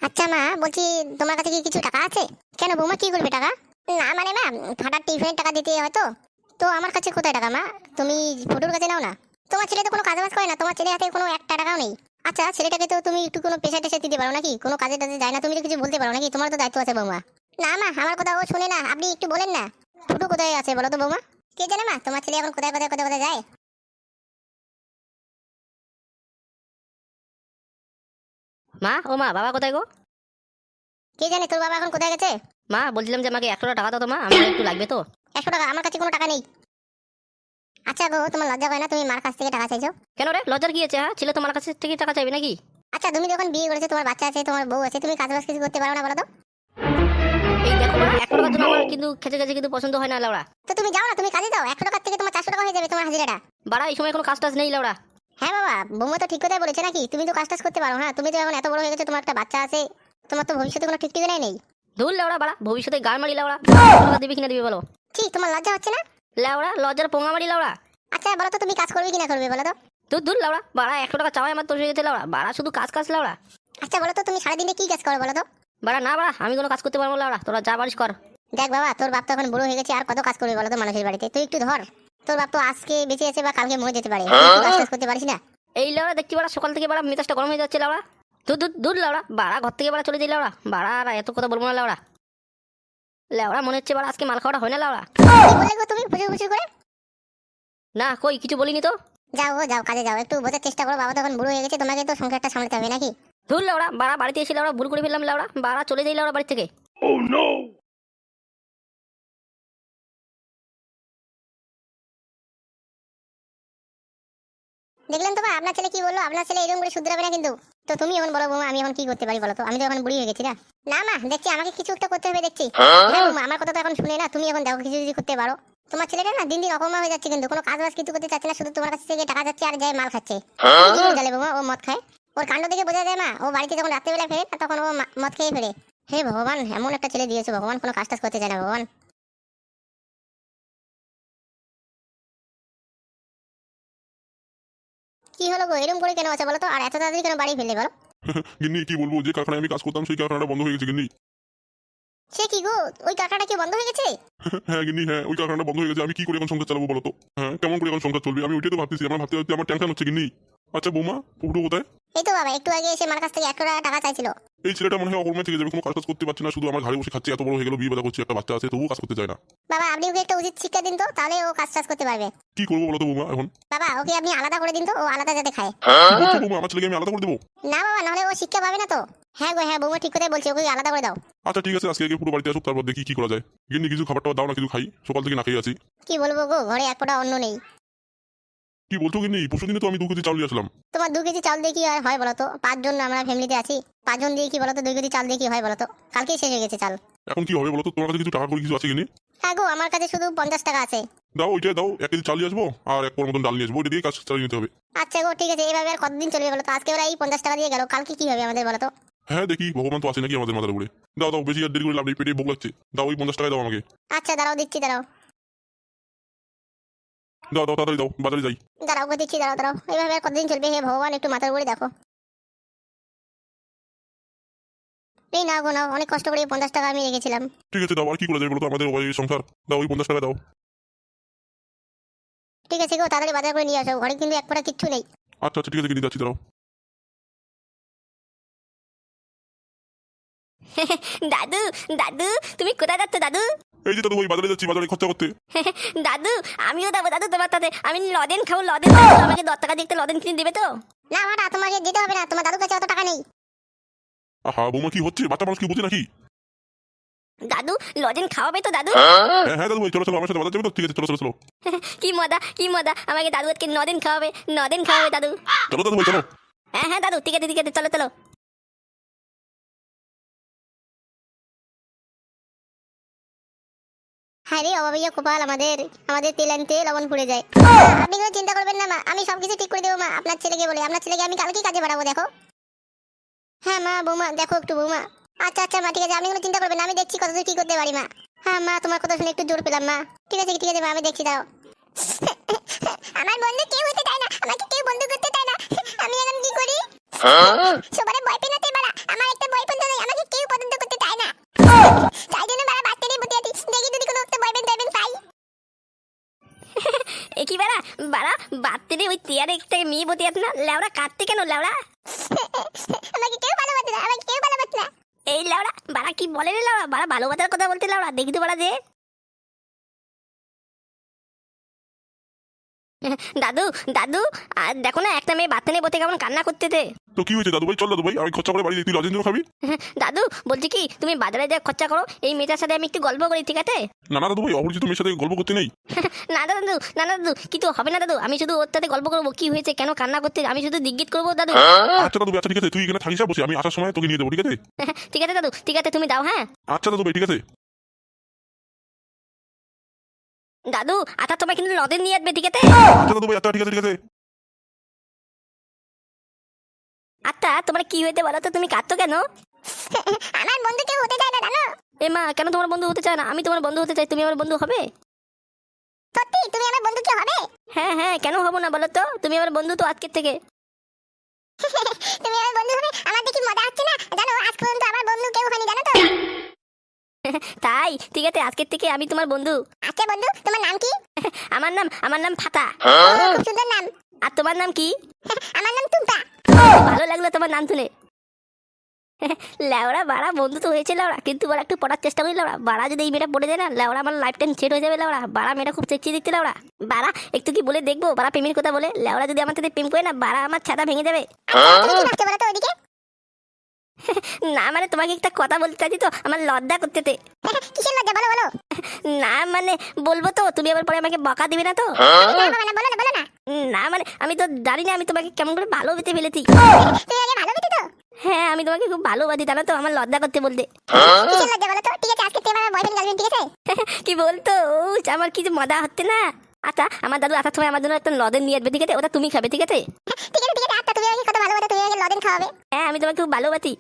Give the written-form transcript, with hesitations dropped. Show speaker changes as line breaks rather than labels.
আচ্ছা মা, বলছি তোমার কাছে কি কিছু টাকা আছে? কেন বৌমা, কি করবে টাকা? না মানে মা, ফাটার টিফিনের টাকা দিতে হয়তো। তো আমার কাছে কোথায় টাকা মা? তুমি ফুটুর কাছে নাও না। তোমার ছেলে তো কোনো কাজ বাজ করে না, তোমার ছেলের হাতে কোনো একটা টাকাও নেই। আচ্ছা, ছেলেটাকে তো তুমি একটু কোনো পেশা টেশা দিতে পারো নাকি? কোনো কাজে টাজে যায় না, তুমি তো কিছু বলতে পারো নাকি? তোমার তো দায়িত্ব আছে বৌমা। না মা, আমার কথা ও শুনে না, আপনি একটু বলেন না। ফুটু কোথায় আছে বলো তো বৌমা? কে জানে মা, তোমার ছেলে এখন কোথায় কোথায় কোথায় কোথায় যায়।
মা, ও মা, বাবা কোথায় গো?
কে জানে তোর বাবা এখন কোথায় গেছে।
মা, বলছিলাম যে আমাকে 100 টাকা দাও তো মা, আমার একটু লাগবে তো।
100 টাকা? আমার কাছে কোনো টাকা নেই। আচ্ছা গো, তোমার লজ্জা হয় না তুমি মার কাছ থেকে টাকা চাইছো?
কেন রে, লজ্জার কি আছে? হ্যাঁ, ছেলে তোমার কাছে থেকে টাকা চাইবে নাকি?
আচ্ছা, তুমি যখন বিয়ে করেছো, তোমার বাচ্চা আছে, তোমার বউ আছে, তুমি কাজ বাজ কিছু করতে পারো না বলো তো?
এই দেখো বাড়া, 100 টাকার জন্য আমার কিন্তু খেচে খেচে কিন্তু পছন্দ হয় না লাউড়া।
তো তুমি যাও না, তুমি কাজে যাও, 100 টাকার থেকে তোমার 400 টাকা হয়ে যাবে তোমার হাজিরাটা।
বাড়া, এই সময় কোনো কাজ টাজ নেই লাউড়া।
হ্যাঁ বাবা, বৌমা তো ঠিক কথাই বলেছে নাকি, তুমি তো কাজ টাজ করতে পারো। হ্যাঁ, তুমি তো এখন এত বড় হয়ে গেছো, তোমার একটা বাচ্চা আছে, তোমার তো ভবিষ্যতে কোনো ঠিক ঠিকানাই নেই।
ধুর লাউড়া, বাড়া ভবিষ্যতে গাল মারি লাউড়া। 100 টাকা দিবি কিনা দিবি বলো?
ঠিক, তোমার লজ্জা হচ্ছে না?
লাউড়া, লজ্জার পোঙা মারি লাউড়া।
আচ্ছা বলো তো, তুমি কাজ করবে কি না করবে বলো তো?
ধুর ধুর লাউড়া, বাড়া 100 টাকা চাওয়াই আমার তোর হয়ে গেছে লাউড়া। বাড়া শুধু কাজ কাজ লাউড়া।
আচ্ছা বলো তো, তুমি সারাদিনে কি কাজ করো বলো তো?
বাড়া না বাড়া, আমি কোনো কাজ করতে পারবো না লাউড়া, তোরা যা পারিস কর।
দেখ বাবা, তোর বাপ তো এখন বুড়ো হয়ে গেছে, আর কত কাজ করবে বলো তো মানুষের বাড়িতে? তুই একটু ধর, তোর বাপ তো আজকে বেঁচে আছে বা কালকে মরে যেতে পারে, তুই একটু কাজ টাজ করতে পারিস না?
এই লাউড়া দেখছি বাড়া, সকাল থেকে বাড়া মেজাজটা গরম হয়ে যাচ্ছে লাউড়া। ধুর ধুর ধুর লাউড়া, বাড়া ঘর থেকে বাড়া চলে যাই লাউড়া। বাড়া আর এত কথা বলবো না লাউড়া। লাউড়া মনে হচ্ছে বাড়া আজকে মাল খাওয়াটা হয় না লাউড়া।
কি বললে গো তুমি ফুসুর ফুসুর করে?
না কই, কিছু বলিনি তো।
যাও গো, যাও কাজে যাও, একটু বোঝার চেষ্টা করো, বাবা তো এখন বুড়ো হয়ে গেছে, তোমাকে তো সংসারটা সামলাতে হবে নাকি?
ধুর লাউড়া, বাড়া বাড়িতে এসে লাউড়া ভুল করে ফেললাম লাউড়া। বাড়া চলে যাই লাউড়া বাড়ি থেকে।
দেখলেন তো মা, আপনার ছেলে কি বললো? আপনার ছেলে এরকম করে শুধরাবে না কিন্তু। তো তুমি এখন বলো বৌমা, আমি এখন কি করতে পারি বলো তো? আমি তো এখন বুড়ি হয়ে গেছি না। না মা, দেখছি আমাকে কিছু একটা করতে হবে দেখছি। হ্যাঁ বৌমা, আমার কথা তো এখন শুনে না, তুমি এখন দেখো কিছু যদি করতে পারো। তোমার ছেলেটা না দিন দিন অকর্মা হয়ে যাচ্ছে, কিন্তু কোনো কাজ বাজ কিছু করতে চাচ্ছে না, শুধু তোমার কাছ থেকে টাকা যাচ্ছে আর যায় মাল খাচ্ছে। তুমি কি বোঝালে বৌমা? ও মদ খায়। ওর কাণ্ড দেখে বোঝা যায় মা, ও বাড়িতে যখন রাত্রেবেলা ফেরে না, তখন ও মদ খেয়ে ফেরে। হে ভগবান, এমন একটা ছেলে দিয়েছো ভগবান, কোনো কাজ টাজ করতে চায় না ভগবান। কি হলো গো, এরকম করে কেন আছে বলো তো? আর এত তাড়াতাড়ি কেন বাড়ি ফেললে বলো?
গিন্নি কি বলবো, যে কারখানায় আমি কাজ করতাম সেই কারখানাটা বন্ধ হয়ে গেছে গিন্নি।
সে কি গো, ওই কারখানাটা কি বন্ধ হয়ে গেছে?
হ্যাঁ গিন্নি, হ্যাঁ ওই কারখানাটা বন্ধ হয়ে গেছে। আমি কি করে এখন সংসার চালাবো বলো তো? হ্যাঁ, কেমন করে এখন সংসার চলবে আমি ওইটাই তো ভাবতেছি। আমার ভাবতে ভাবতে আমার টেনশন হচ্ছে গিন্নি। আচ্ছা বৌমা, পুরো কোথায়?
এই তো বাবা, একটু আগে এসে মার কাছ থেকে 100 টাকা চাইছিল।
এই ছেলেটা মনে হয় অকর্মে থেকে যাবে, কোনো কাজ টাজ করতে পারছে না, শুধু আমার ঘাড়ে বসে খাচ্ছে। এত বড় হয়ে গেল, বিয়ে বাদা করছে, একটা বাচ্চা আছে, তবুও কাজ করতে চায় না।
বাবা, আপনি ওকে একটা উচিত শিক্ষা দিন তো, তাহলে ও কাজ টাজ করতে পারবে।
কি করবো বলো তো বৌমা এখন?
বাবা, ওকে আপনি আলাদা করে দিন তো, ও আলাদা যাতে খায়।
কি বলছো বৌমা, আমার ছেলেকে আমি আলাদা করে দেবো?
না বাবা, নাহলে ও শিক্ষা পাবে না তো। হ্যাঁ গো হ্যাঁ, বৌমা ঠিক কথাই বলছে, ওকে আলাদা করে দাও।
আচ্ছা ঠিক আছে, আজকে পুরো বাড়িতে আসুক, তারপর দেখি কি করা যায়। গিন্নি কিছু খাবারটা দাও না, কিছু খাই, সকাল থেকে না খেয়ে আছি।
কি বলবো গো, ঘরে এক ফোঁটা অন্ন নেই।
কি বলছো গিন্নি? পরশু দিনে তো আমি 2 কেজি চাউল নিয়ে আসলাম।
তোমার 2 কেজি চাল দিয়ে কি আর হয় বলো তো? 5 জন আমরা ফ্যামিলিতে আছি, 5 জন দিয়ে কি বলো তো 2 কেজি চাল দিয়ে কি হয় বলো তো? কালকেই শেষ হয়ে গেছে চাল।
এখন কি হবে বলো তো? তোমার কাছে কিছু টাকা করে কিছু আছে গিন্নি?
হ্যাঁ গো, আমার কাছে শুধু 50 টাকা আছে।
দাও, ওইটাই দাও। 1 কেজি চাল নিয়ে আসবো আর 1 পোয়ার মতন ডাল নিয়ে আসবো, ওইটা দিয়ে কাজ চালিয়ে নিতে হবে।
আচ্ছা গো ঠিক আছে, এভাবে আর কতদিন চলবে বলো তো? আজকে ওরা এই 50 টাকা দিয়ে গেল, কালকে কি হবে আমাদের বলো তো?
হ্যাঁ দেখি, ভগবান তো আছে নাকি আমাদের মাথার উপরে। দাও দাও, বেশি আর দেরি করে লাভ নেই, পেটে ভোগ লাগছে। দাও, ওই 50 টাকায় দাও আমাকে।
আচ্ছা দাঁড়াও, দিচ্ছি দাঁড়াও।
দাও দাও, তাড়াতাড়ি দাও, বাজারে যাই।
দাঁড়াও গো, দিচ্ছি দাঁড়াও দাঁড়াও। এইভাবে আর কতদিন চলবে হে ভগবান, একটু মাথার উপরে দেখো। এই না গো নাও, অনেক কষ্ট করে এই 50 টাকা আমি রেখেছিলাম।
ঠিক আছে দাও, আর কি করে যাবে বলো তো, আমাদের ওই সংসার। দাও, ওই 50 টাকা দাও।
ঠিক আছে গো, তাড়াতাড়ি বাজার করে নিয়ে আসো, ঘরে কিন্তু এক ফোঁটা কিচ্ছু নেই।
আচ্ছা আচ্ছা, ঠিক আছে, কিনে যাচ্ছি, দাঁড়াও।
দাদু, দাদু, তুমি কোথায় যাচ্ছ দাদু?
এই যে দাদু, ওই বাজারে যাচ্ছি, বাজারে খরচা করতে।
দাদু, আমিও যাবো দাদু তোমার সাথে। আমি লদেন খাবো, লদেন দাদু, আমাকে 10 টাকা দিয়ে একটা লদেন কিনে দেবে তো?
না ভাটা, তোমাকে যেতে হবে না, তোমার দাদুর কাছে অত টাকা নেই।
আহা বৌমা, কি হচ্ছে? বাচ্চা মানুষ কি বোঝে নাকি?
দাদু, লদেন খাওয়াবে তো দাদু?
হ্যাঁ হ্যাঁ দাদু, ওই চলো চলো, আমার সাথে বাজার যাবে তো? ঠিক আছে, চলো চলো চলো।
কি মজা, কি মজা, আমাকে দাদু আজকে নদেন খাওয়াবে, নদেন খাওয়াবে দাদু।
চলো দাদু ভাই, চলো।
হ্যাঁ হ্যাঁ দাদু, ঠিক আছে ঠিক আছে, চলো চলো।
হ্যাঁ রে অভাবিয়া কপাল আমাদের, আমাদের তেল আনতে লবণ পড়ে যায়। আপনি কোনো চিন্তা করবেন না মা, আমি সবকিছু ঠিক করে দেবো মা। আপনার ছেলেকে বলে, আপনার ছেলেকে আমি কালকেই কাজে বাড়াবো দেখো। হ্যাঁ মা, বৌমা দেখো একটু বৌমা। আচ্ছা আচ্ছা মা, ঠিক আছে, আপনি কোনো চিন্তা করবেন না, আমি দেখছি কতদূর কি করতে পারি মা। হ্যাঁ মা, তোমার কথা শুনে একটু জোর পেলাম মা। ঠিক আছে ঠিক আছে মা, আমি দেখছি, দাও। আমার বন্ধু কেউ হতে চায় না, আমাকে কেউ বন্ধু করতে চায় না, আমি এখন কি করি? সবারে ভয় পেনাতে পারা, আমার একটা বয়ফ্রেন্ড নেই,
চেয়ারে থেকে মেয়ে বসে আছে না, লেওড়া কাঁদতে কেন লেওড়া?
আমাকে কেউ ভালোবাসে না, আমাকে কেউ ভালোবাসে না।
এই লেওড়া বাড়া কি বলে রে লেওড়া, বাড়া ভালোবাসার কথা বলতে লেওড়া, দেখি তো বাড়া যে। দাদু দাদু, আর দেখো না একটা মেয়ে বাচ্চা নিয়ে বসে কেমন কান্না করতেছে।
তো কি হয়েছে দাদু ভাই? চল দাদু ভাই, আমি খরচা করে বাড়ি যাই, তুই লজেন্স খাবি?
দাদু বলছি কি, তুমি বাজারে যা খরচা করো, এই মেয়েটার সাথে আমি একটু গল্প করি, ঠিক আছে?
না না দাদু ভাই, অপরিচিত মেয়ের সাথে গল্প করতে নেই।
না দাদু, না দাদু, কিছু হবে না দাদু, আমি শুধু ওর সাথে গল্প করবো, কি হয়েছে, কেন কান্না করতে, আমি শুধু জিজ্ঞেস করবো দাদু।
আচ্ছা দাদু ভাই, আচ্ছা ঠিক আছে, তুই এখানে থাকিস না, বসে আমি আসার সময় তোকে নিয়ে যাবো, ঠিক আছে?
ঠিক আছে দাদু, ঠিক আছে, তুমি দাও। হ্যাঁ
আচ্ছা দাদু ভাই, ঠিক আছে।
দাদু, আচ্ছা তোমায় কিন্তু নদের নিয়ে আসবে, ঠিক আছে?
আচ্ছা দাদু ভাই, আচ্ছা ঠিক আছে, ঠিক আছে।
আচ্ছা তোমার কি হয়েছে বলো তো, তুমি কাঁদছো কেন?
আমার বন্ধু কেউ হতে চায় না জানো?
এ মা, কেন তোমার বন্ধু হতে চায় না? আমি তোমার বন্ধু হতে চাই, তুমি আমার বন্ধু হবে?
সত্যি তুমি আমার বন্ধু কি হবে?
হ্যাঁ হ্যাঁ, কেন হবো না বলো তো, তুমি আমার বন্ধু তো আজকের থেকে।
তুমি আমার বন্ধু হবে, আমার দেখি মজা হচ্ছে না জানো? আজ পর্যন্ত আমার বন্ধু কেউ হয়নি জানো তো?
তাই ঠিক আছে, আজকের থেকে আমি তোমার বন্ধু।
আচ্ছা বন্ধু, তোমার নাম কি?
আমার নাম ফাতা।
খুব সুন্দর নাম।
আর তোমার নাম কি?
আমার নাম টুম্পা।
ভালো লাগলো তোমার নাম শুনে। লেওড়া বাড়া বন্ধু তো হয়েছে লেওড়া, কিন্তু বাড়া একটু পড়ার চেষ্টা করি লেওড়া, বাড়া যদি এই মেয়েটা পড়ে যায় না লেওড়া, আমার লাইফ টাইম সেট হয়ে যাবে লেওড়া, বাড়া মেয়েটা খুব চেষ্টি দিচ্ছে লেওড়া, বাড়া একটু কি বলে দেখবো, বাড়া প্রেমের কথা বলে, লেওড়া যদি আমার সাথে প্রেম করে না, বাড়া আমার ছাতা ভেঙে যাবে।
তুমি কি ভাবছো বলো তো ওইদিকে?
না মানে তোমাকে একটা কথা বলতে চাইছি তো, আমার লজ্জা করতেতে।
কিসের লজ্জা বলো বলো?
না মানে বলবো তো, তুমি আবার পরে আমাকে বকা দিবে না তো?
না বাবা না, বলো না বলো না।
না মানে আমি তো জানি না, আমি তোমাকে কেমন করে ভালোবেসে ফেলেছি।
তুমি আগে ভালোবেসে তো?
হ্যাঁ আমি তোমাকে খুব ভালোবাসি জানো তো, আমার লজ্জা করতে বলতে।
কিসের লজ্জা বলো তো? ঠিক আছে, আজকে থেকে আমার বয়ফ্রেন্ড গার্লফ্রেন্ড, ঠিক আছে?
কি বলতো, আমার কিছু মজা হচ্ছে না। আচ্ছা আমার দাদু আসার সময় আমার জন্য একটা লদেন নিয়ে আসবে, ঠিক আছে? ওটা তুমি খাবে, ঠিক আছে?
ঠিক আছে ঠিক আছে, আচ্ছা তুমি আমাকে কত ভালোবাসো, তুমি আমাকে লদেন খাওয়াবে।
হ্যাঁ আমি তোমাকে খুব ভালোবাসি।